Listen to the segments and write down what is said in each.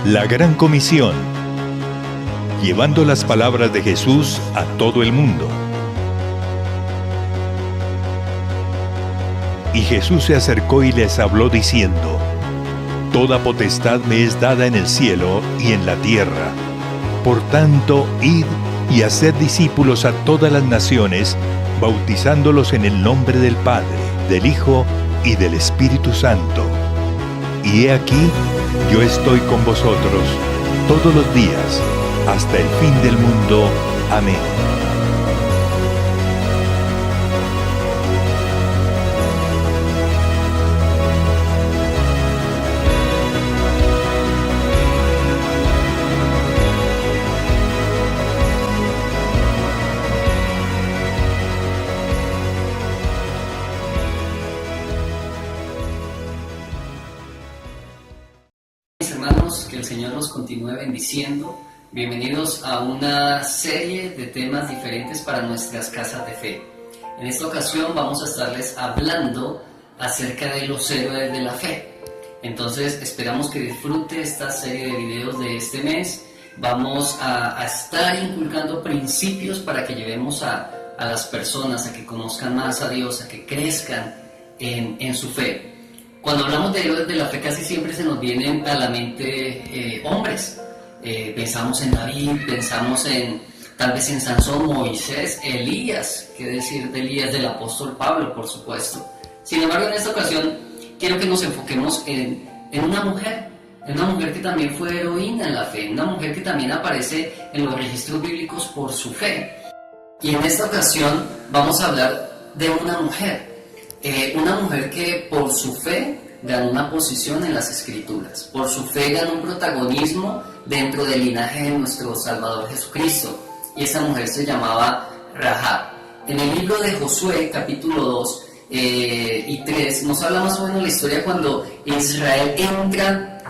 La Gran Comisión, llevando las palabras de Jesús a todo el mundo. Y Jesús se acercó y les habló diciendo: Toda potestad me es dada en el cielo y en la tierra. Por tanto, id y haced discípulos a todas las naciones, bautizándolos en el nombre del Padre, del Hijo y del Espíritu Santo. Y he aquí, yo estoy con vosotros todos los días, hasta el fin del mundo. Amén. Hermanos, que el Señor los continúe bendiciendo. Bienvenidos a una serie de temas diferentes para nuestras casas de fe. En esta ocasión vamos a estarles hablando acerca de los héroes de la fe. Entonces esperamos que disfrute esta serie de videos de este mes. Vamos a estar inculcando principios para que llevemos a las personas a que conozcan más a Dios, a que crezcan en su fe. Cuando hablamos de héroes de la fe, casi siempre se nos vienen a la mente hombres. Pensamos en David, pensamos tal vez en Sansón, Moisés, Elías, qué decir de Elías, del apóstol Pablo, por supuesto. Sin embargo, en esta ocasión quiero que nos enfoquemos en una mujer que también fue heroína en la fe, una mujer que también aparece en los registros bíblicos por su fe. Y en esta ocasión vamos a hablar de una mujer que por su fe ganó una posición en las Escrituras, por su fe ganó un protagonismo dentro del linaje de nuestro Salvador Jesucristo, y esa mujer se llamaba Rahab. En el libro de Josué, capítulo 2 y 3, nos habla más o menos la historia cuando Israel entra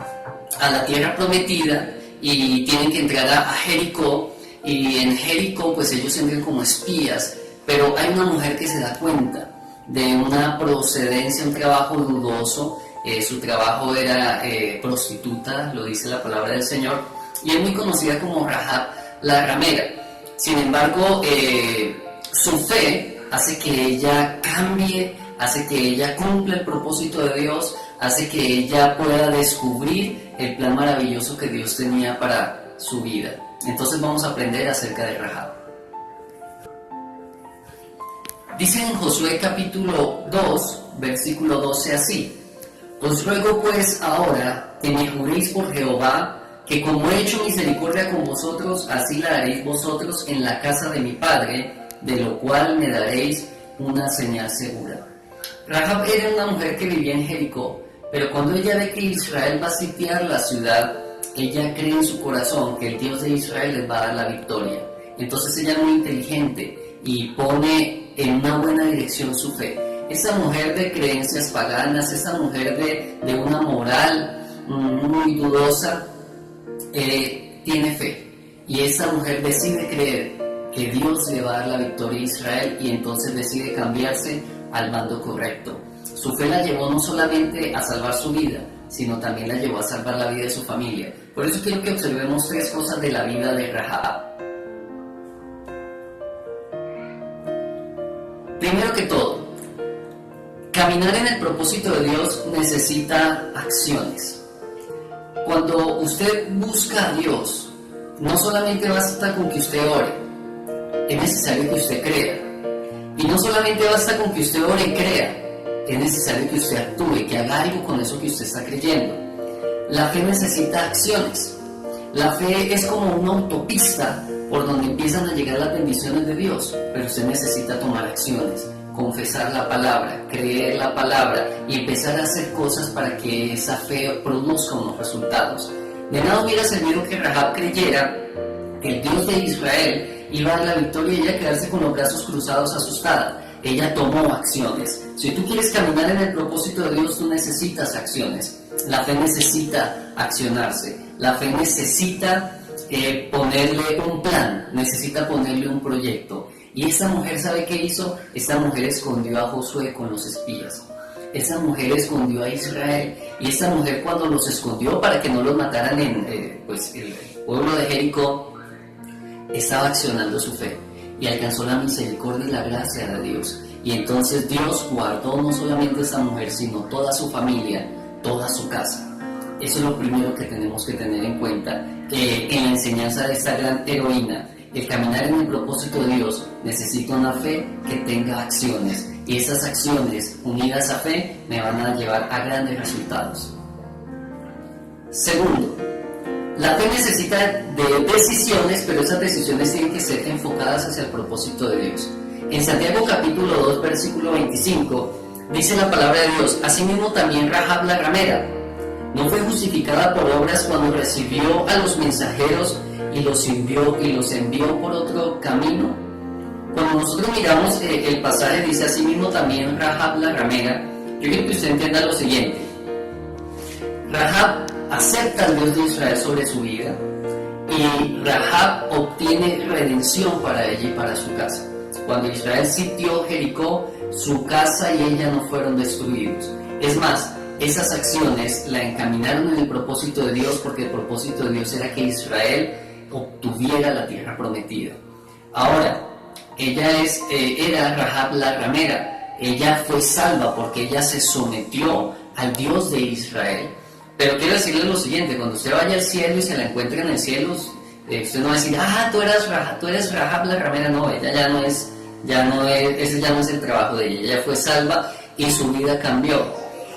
a la tierra prometida y tienen que entrar a Jericó, y en Jericó pues ellos entran como espías, pero hay una mujer que se da cuenta de una procedencia, un trabajo dudoso. Su trabajo era prostituta, lo dice la palabra del Señor, y es muy conocida como Rahab la ramera. Sin embargo, su fe hace que ella cambie, hace que ella cumpla el propósito de Dios, hace que ella pueda descubrir el plan maravilloso que Dios tenía para su vida. Entonces vamos a aprender acerca de Rahab. Dice en Josué capítulo 2, versículo 12 así: Os ruego pues ahora que me juréis por Jehová, que como he hecho misericordia con vosotros, así la haréis vosotros en la casa de mi padre, de lo cual me daréis una señal segura. Rahab era una mujer que vivía en Jericó, pero cuando ella ve que Israel va a sitiar la ciudad, ella cree en su corazón que el Dios de Israel les va a dar la victoria. Entonces ella es muy inteligente y pone en una buena dirección su fe. Esa mujer de creencias paganas, esa mujer de una moral muy dudosa, tiene fe. Y esa mujer decide creer que Dios le va a dar la victoria a Israel, y entonces decide cambiarse al bando correcto. Su fe la llevó no solamente a salvar su vida, sino también la llevó a salvar la vida de su familia. Por eso quiero que observemos tres cosas de la vida de Rahab. Primero que todo, caminar en el propósito de Dios necesita acciones. Cuando usted busca a Dios, no solamente basta con que usted ore, es necesario que usted crea. Y no solamente basta con que usted ore y crea, es necesario que usted actúe, que haga algo con eso que usted está creyendo. La fe necesita acciones. La fe es como una autopista por donde empiezan a llegar las bendiciones de Dios, pero usted necesita tomar acciones, confesar la palabra, creer la palabra y empezar a hacer cosas para que esa fe produzca unos resultados. De nada hubiera servido que Rahab creyera que el Dios de Israel iba a dar la victoria y ella quedarse con los brazos cruzados asustada. Ella tomó acciones. Si tú quieres caminar en el propósito de Dios, tú necesitas acciones. La fe necesita accionarse. La fe necesita ponerle un plan, necesita ponerle un proyecto. Y esta mujer, ¿sabe qué hizo? Esta mujer escondió a Josué con los espías. esa mujer escondió a Israel, y esta mujer, cuando los escondió para que no los mataran en el pueblo de Jericó, estaba accionando su fe y alcanzó la misericordia y la gracia de Dios. Y entonces Dios guardó no solamente a esta mujer, sino toda su familia, toda su casa. Eso es lo primero que tenemos que tener en cuenta, que en la enseñanza de esta gran heroína, el caminar en el propósito de Dios necesita una fe que tenga acciones, y esas acciones unidas a fe me van a llevar a grandes resultados. Segundo, la fe necesita de decisiones, pero esas decisiones tienen que ser enfocadas hacia el propósito de Dios. En Santiago capítulo 2, versículo 25, dice la palabra de Dios: asimismo también Rahab la ramera no fue justificada por obras cuando recibió a los mensajeros y los envió por otro camino. Cuando nosotros miramos el pasaje, dice asimismo también Rahab la ramera, yo quiero que usted entienda lo siguiente. Rahab acepta al Dios de Israel sobre su vida, y Rahab obtiene redención para ella y para su casa. Cuando Israel sitió Jericó, su casa y ella no fueron destruidos. Es más, esas acciones la encaminaron en el propósito de Dios, porque el propósito de Dios era que Israel obtuviera la tierra prometida. Ahora, ella era Rahab la ramera. Ella fue salva porque ella se sometió al Dios de Israel. Pero quiero decirle lo siguiente: cuando usted vaya al cielo y se la encuentre en el cielo, usted no va a decir, tú eres Rahab la ramera. No, ella ese ya no es el trabajo de ella. Ella fue salva y su vida cambió.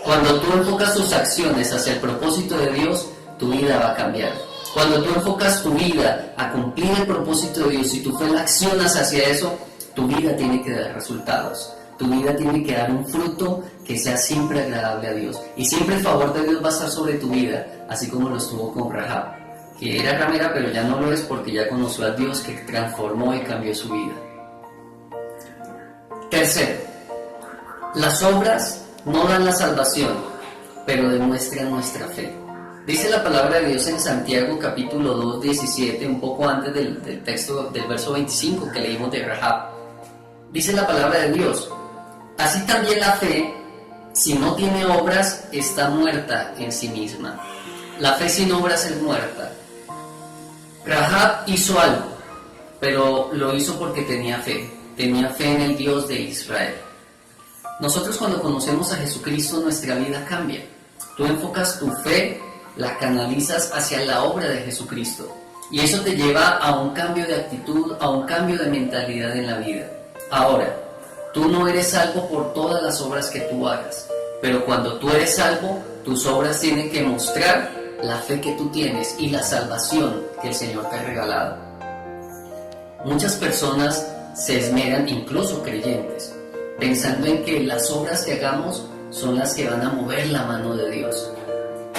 Cuando tú enfocas tus acciones hacia el propósito de Dios, tu vida va a cambiar. Cuando tú enfocas tu vida a cumplir el propósito de Dios y tu fe la accionas hacia eso, tu vida tiene que dar resultados. Tu vida tiene que dar un fruto que sea siempre agradable a Dios. Y siempre el favor de Dios va a estar sobre tu vida, así como lo estuvo con Rahab, que era ramera, pero ya no lo es porque ya conoció a Dios que transformó y cambió su vida. Tercero, las obras no dan la salvación, pero demuestran nuestra fe. Dice la palabra de Dios en Santiago capítulo 2, 17, un poco antes del texto del verso 25 que leímos de Rahab. Dice la palabra de Dios: así también la fe, si no tiene obras, está muerta en sí misma. La fe sin obras es muerta. Rahab hizo algo, pero lo hizo porque tenía fe en el Dios de Israel. Nosotros, cuando conocemos a Jesucristo, nuestra vida cambia. Tú enfocas tu fe, la canalizas hacia la obra de Jesucristo, y eso te lleva a un cambio de actitud, a un cambio de mentalidad en la vida. Ahora, tú no eres salvo por todas las obras que tú hagas, pero cuando tú eres salvo, tus obras tienen que mostrar la fe que tú tienes y la salvación que el Señor te ha regalado. Muchas personas se esmeran, incluso creyentes, pensando en que las obras que hagamos son las que van a mover la mano de Dios.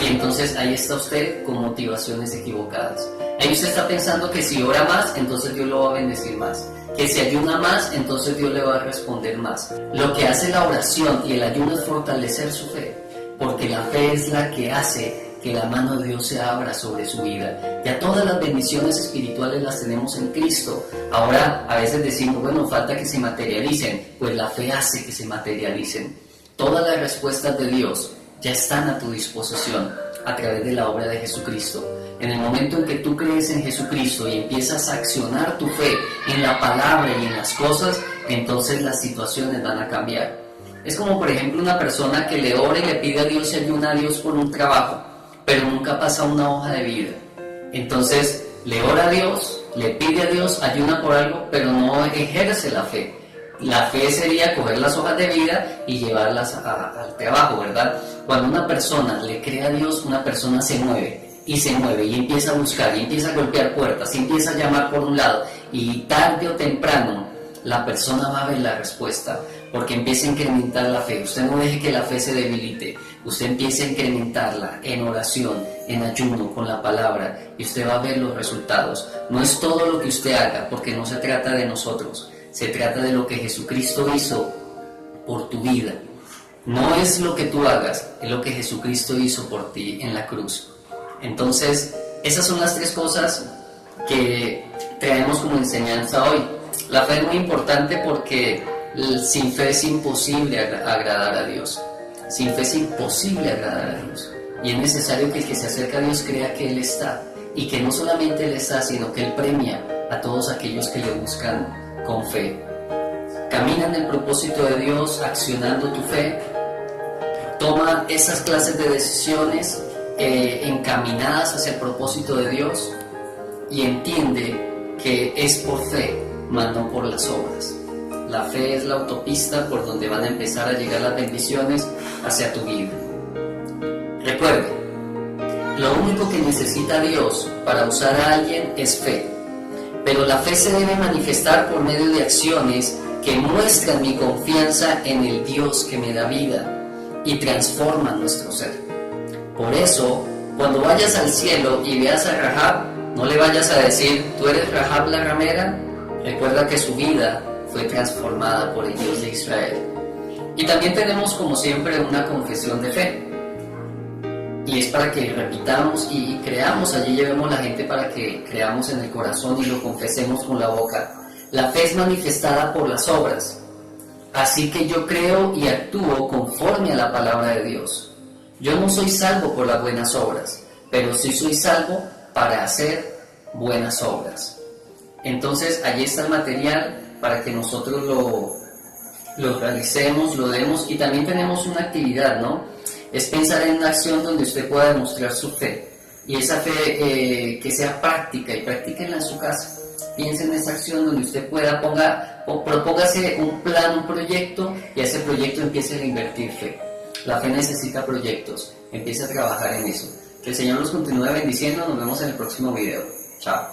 Y entonces ahí está usted con motivaciones equivocadas. Ahí usted está pensando que si ora más, entonces Dios lo va a bendecir más. Que si ayuna más, entonces Dios le va a responder más. Lo que hace la oración y el ayuno es fortalecer su fe, porque la fe es la que hace que la mano de Dios se abra sobre su vida. Ya todas las bendiciones espirituales las tenemos en Cristo. Ahora a veces decimos, bueno, falta que se materialicen. Pues la fe hace que se materialicen. Todas las respuestas de Dios ya están a tu disposición a través de la obra de Jesucristo. En el momento en que tú crees en Jesucristo y empiezas a accionar tu fe en la palabra y en las cosas, entonces las situaciones van a cambiar. Es como, por ejemplo, una persona que le ora y le pide a Dios y ayuna a Dios por un trabajo, pero nunca pasa una hoja de vida. Entonces le ora a Dios, le pide a Dios, ayuna por algo, pero no ejerce la fe. La fe sería coger las hojas de vida y llevarlas al trabajo, ¿verdad? Cuando una persona le cree a Dios, una persona se mueve y empieza a buscar y empieza a golpear puertas y empieza a llamar por un lado, y tarde o temprano la persona va a ver la respuesta, porque empieza a incrementar la fe. Usted no deje que la fe se debilite, usted empiece a incrementarla en oración, en ayuno, con la palabra, y usted va a ver los resultados. No es todo lo que usted haga, porque no se trata de nosotros, se trata de lo que Jesucristo hizo por tu vida. No es lo que tú hagas, es lo que Jesucristo hizo por ti en la cruz. Entonces, esas son las tres cosas que traemos como enseñanza hoy. La fe es muy importante porque sin fe es imposible agradar a Dios. Sin fe es imposible agradar a Dios. Y es necesario que el que se acerca a Dios crea que Él está. Y que no solamente Él está, sino que Él premia a todos aquellos que le buscan con fe. Camina en el propósito de Dios accionando tu fe. Toma esas clases de decisiones encaminadas hacia el propósito de Dios y entiende que es por fe, más no por las obras. La fe es la autopista por donde van a empezar a llegar las bendiciones hacia tu vida. Recuerde, lo único que necesita Dios para usar a alguien es fe, pero la fe se debe manifestar por medio de acciones que muestran mi confianza en el Dios que me da vida y transforma nuestro ser. Por eso, cuando vayas al cielo y veas a Rahab, no le vayas a decir, ¿tú eres Rahab la ramera? Recuerda que su vida fue transformada por el Dios de Israel. Y también tenemos, como siempre, una confesión de fe. Y es para que repitamos y creamos, allí llevemos la gente para que creamos en el corazón y lo confesemos con la boca. La fe es manifestada por las obras. Así que yo creo y actúo conforme a la palabra de Dios. Yo no soy salvo por las buenas obras, pero sí soy salvo para hacer buenas obras. Entonces, allí está el material para que nosotros lo realicemos, lo demos, y también tenemos una actividad, ¿no? Es pensar en una acción donde usted pueda demostrar su fe, y esa fe que sea práctica, y practíquenla en su casa. Piense en esa acción donde usted pueda, propóngase un plan, un proyecto, y a ese proyecto empiece a invertir fe. La fe necesita proyectos, empiece a trabajar en eso. Que el Señor los continúe bendiciendo, nos vemos en el próximo video. Chao.